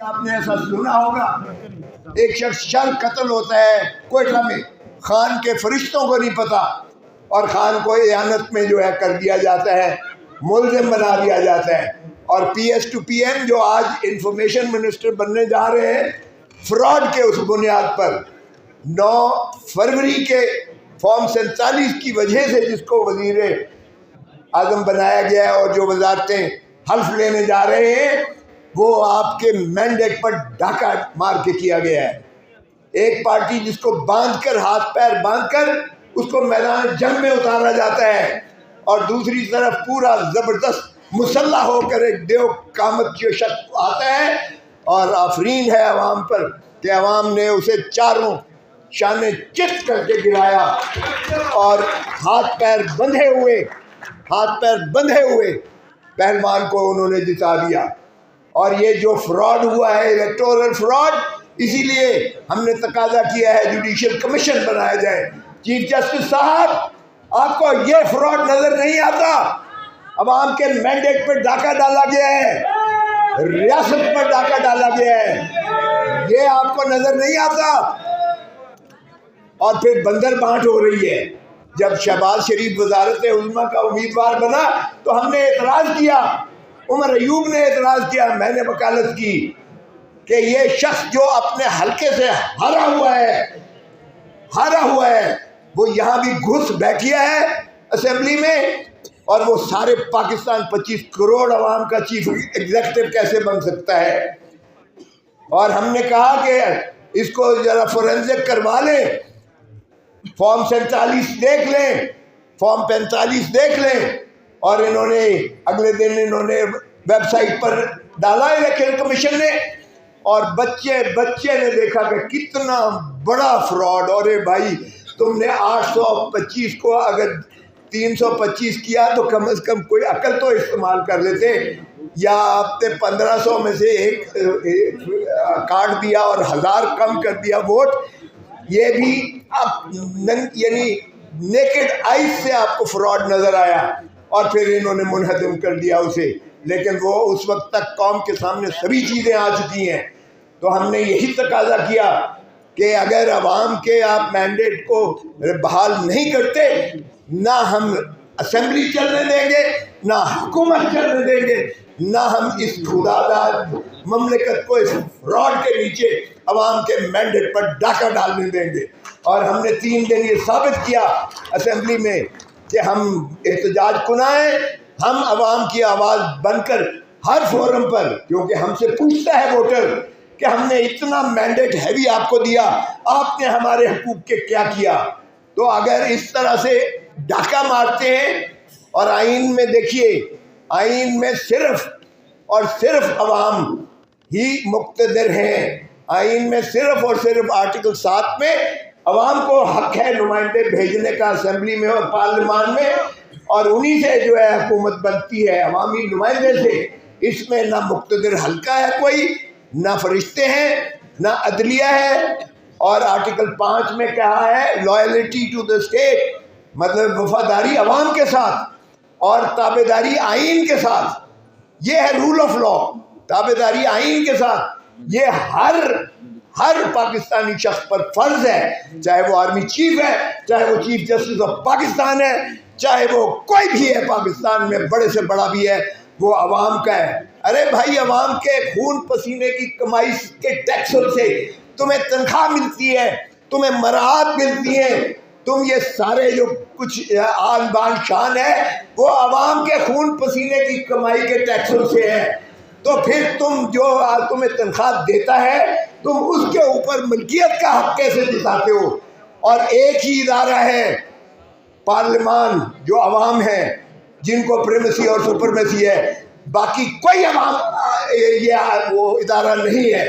آپ نے ایسا سنا ہوگا، ایک شخص شر قتل ہوتا ہے کوئٹہ میں، خان کے فرشتوں کو نہیں پتا، اور خان کو اعانت میں جو ہے کر دیا جاتا ہے، ملزم بنا دیا جاتا ہے، اور P S to P M جو آج انفارمیشن منسٹر بننے جا رہے ہیں، فراڈ کے اس بنیاد پر 9 فروری کے فارم 47 کی وجہ سے جس کو وزیر اعظم بنایا گیا ہے اور جو وزارتیں حلف لینے جا رہے ہیں، وہ آپ کے مینڈیٹ پر ڈاکہ مار کے کیا گیا ہے۔ ایک پارٹی جس کو باندھ کر، ہاتھ پیر باندھ کر اس کو میدان جنگ میں اتارا جاتا ہے، اور دوسری طرف پورا زبردست مسلح ہو کر ایک دیو قامت جو شخص آتا ہے اور آفرین ہے عوام پر کہ عوام نے اسے چاروں شانے چت کر کے گرایا، اور ہاتھ پیر بندھے ہوئے پہلوان کو انہوں نے جتا دیا۔ اور یہ جو فراڈ ہوا ہے، الیکٹورل فراڈ، اسی لیے ہم نے تقاضا کیا ہے جوڈیشل کمیشن بنایا جائے۔ چیف جسٹس صاحب، آپ کو یہ فراڈ نظر نہیں آتا؟ عوام کے مینڈیٹ پر ڈاکہ ڈالا گیا ہے، ریاست پر ڈاکہ ڈالا گیا ہے، یہ آپ کو نظر نہیں آتا؟ اور پھر بندر بانٹ ہو رہی ہے۔ جب شہباز شریف وزارت عظمیٰ کا امیدوار بنا تو ہم نے اعتراض کیا، عمر ایوب نے اعتراض کیا، میں نے وکالت کی کہ یہ شخص جو اپنے حلقے سے ہارا ہوا ہے وہ یہاں بھی گھس بیٹھیا ہے اسمبلی میں، اور وہ سارے پاکستان 25 کروڑ عوام کا چیف ایگزیکٹو کیسے بن سکتا ہے؟ اور ہم نے کہا کہ اس کو ذرا فورینزک کروا لیں، فارم 47 دیکھ لیں، فارم 45 دیکھ لیں، اور انہوں نے اگلے دن ویب سائٹ پر ڈالا الیکشن کمیشن نے، اور بچے نے دیکھا کہ کتنا بڑا فراڈ۔ اور بھائی، تم نے 825 کو اگر 325 کیا تو کم از کم کوئی عقل تو استعمال کر لیتے، یا آپ نے 1500 میں سے ایک کاٹ دیا اور 1000 کم کر دیا ووٹ۔ یہ بھی یعنی نیکڈ آئیز سے آپ کو فراڈ نظر آیا، اور پھر انہوں نے منہدم کر دیا اسے، لیکن وہ اس وقت تک قوم کے سامنے سبھی چیزیں آ چکی ہیں۔ تو ہم نے یہی تقاضا کیا کہ اگر عوام کے آپ مینڈیٹ کو بحال نہیں کرتے، نہ ہم اسمبلی چلنے دیں گے، نہ حکومت چلنے دیں گے، نہ ہم اس خداداد مملکت کو اس فراڈ کے نیچے عوام کے مینڈیٹ پر ڈاکہ ڈالنے دیں گے۔ اور ہم نے 3 دن یہ ثابت کیا اسمبلی میں کہ ہم احتجاج کنائیں، ہم عوام کی آواز بن کر ہر فورم پر، کیونکہ ہم سے پوچھتا ہے ووٹر کہ ہم نے اتنا مینڈیٹ ہیوی آپ کو دیا، آپ نے ہمارے حقوق کے کیا کیا؟ تو اگر اس طرح سے ڈاکہ مارتے ہیں، اور آئین میں دیکھیے، آئین میں صرف اور صرف عوام ہی مقتدر ہیں، آئین میں صرف اور صرف آرٹیکل 7 میں عوام کو حق ہے نمائندے بھیجنے کا اسمبلی میں اور پارلیمان میں، اور انہی سے جو ہے حکومت بنتی ہے، عوامی نمائندے سے۔ اس میں نہ مقتدر حلقہ ہے کوئی، نہ فرشتے ہیں، نہ عدلیہ ہے۔ اور آرٹیکل 5 میں کہا ہے لائلٹی ٹو دا اسٹیٹ، مطلب وفاداری عوام کے ساتھ اور تابعداری آئین کے ساتھ۔ یہ ہے رول آف لا، تابعداری آئین کے ساتھ۔ یہ ہر پاکستانی شخص پر فرض ہے، چاہے وہ آرمی چیف ہے، چاہے وہ چیف جسٹس آف پاکستان ہے، چاہے وہ کوئی بھی ہے پاکستان میں، بڑے سے بڑا بھی ہے، وہ عوام کا ہے۔ ارے بھائی، عوام کے خون پسینے کی کمائی کے ٹیکسوں سے تمہیں تنخواہ ملتی ہے، تمہیں مراعات ملتی ہیں، تم یہ سارے جو کچھ آن بان شان ہے وہ عوام کے خون پسینے کی کمائی کے ٹیکسوں سے ہے۔ تو پھر تم جو تمہیں تنخواہ دیتا ہے، تم اس کے اوپر ملکیت کا حق کیسے جتاتے ہو؟ اور ایک ہی ادارہ ہے پارلیمان جو عوام ہے، جن کو پریمیسی اور سپرمیسی ہے، باقی کوئی عوام یہ وہ ادارہ نہیں ہے،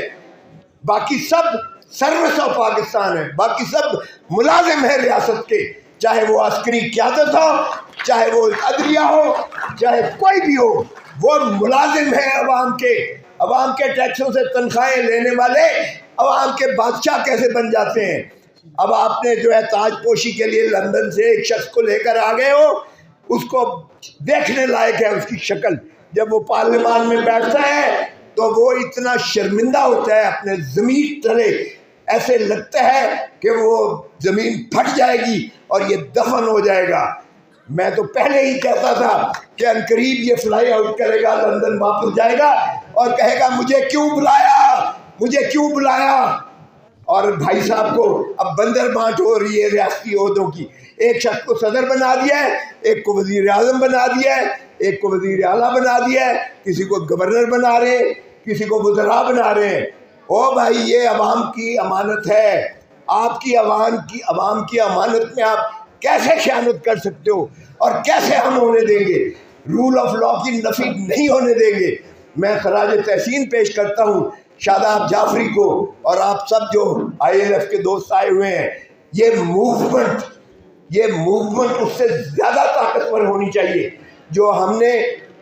باقی سب سروس آف پاکستان ہے، باقی سب ملازم ہیں ریاست کے، چاہے وہ عسکری قیادت ہو، چاہے وہ عدلیہ ہو، چاہے کوئی بھی ہو، وہ ملازم ہیں عوام کے ٹیکسوں سے تنخواہیں لینے والے عوام کے بادشاہ کیسے بن جاتے ہیں؟ اب آپ نے جو ہے تاج پوشی کے لیے لندن سے ایک شخص کو لے کر آ گئے ہو، اس کو دیکھنے لائق ہے اس کی شکل، جب وہ پارلیمان میں بیٹھتا ہے تو وہ اتنا شرمندہ ہوتا ہے اپنے ضمیر تلے، ایسے لگتا ہے کہ وہ زمین پھٹ جائے گی اور یہ دفن ہو جائے گا۔ میں تو پہلے ہی کہتا تھا کہ عنقریب یہ فلائی آؤٹ کرے گا، لندن واپس جائے گا اور کہے گا مجھے کیوں بلایا، مجھے کیوں بلایا۔ اور بھائی صاحب کو اب بندر بانٹ ہو رہی ہے ریاستی عہدوں کی، ایک شخص کو صدر بنا دیا ہے، ایک کو وزیر اعظم بنا دیا ہے، ایک کو وزیر اعلیٰ بنا دیا ہے، کسی کو گورنر بنا رہے ہیں، کسی کو وزراء بنا رہے ہیں۔ او بھائی یہ عوام کی امانت ہے، آپ کی عوام کی امانت میں آپ کیسے خیانت کر سکتے ہو، اور کیسے ہم ہونے دیں گے؟ رول آف لا کی نفی نہیں ہونے دیں گے۔ میں خراج تحسین پیش کرتا ہوں شاداب جعفری کو اور آپ سب جو ILF کے دوست آئے ہوئے ہیں۔ یہ موومنٹ اس سے زیادہ طاقتور ہونی چاہیے جو ہم نے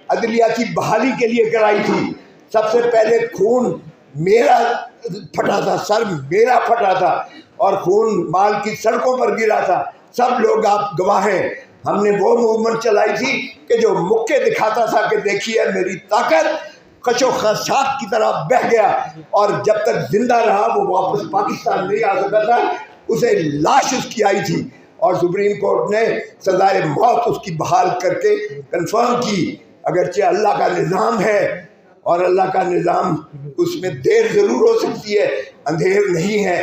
عدلیہ کی بحالی کے لیے کرائی تھی۔ سب سے پہلے خون میرا پھٹا تھا، سر میرا پھٹا تھا اور خون مال کی سڑکوں پر گرا تھا، سب لوگ آپ گواہ ہیں۔ ہم نے وہ موومنٹ چلائی تھی کہ جو مکے دکھاتا تھا کہ دیکھیے میری طاقت، خش و خاشاک کی طرح بہہ گیا، اور جب تک زندہ رہا وہ واپس پاکستان نہیں آ سکا تھا، اسے لاش اس کی آئی تھی اور سپریم کورٹ نے سزائے موت اس کی بحال کر کے کنفرم کی۔ اگرچہ اللہ کا نظام ہے اور اللہ کا نظام، اس میں دیر ضرور ہو سکتی ہے، اندھیر نہیں ہے۔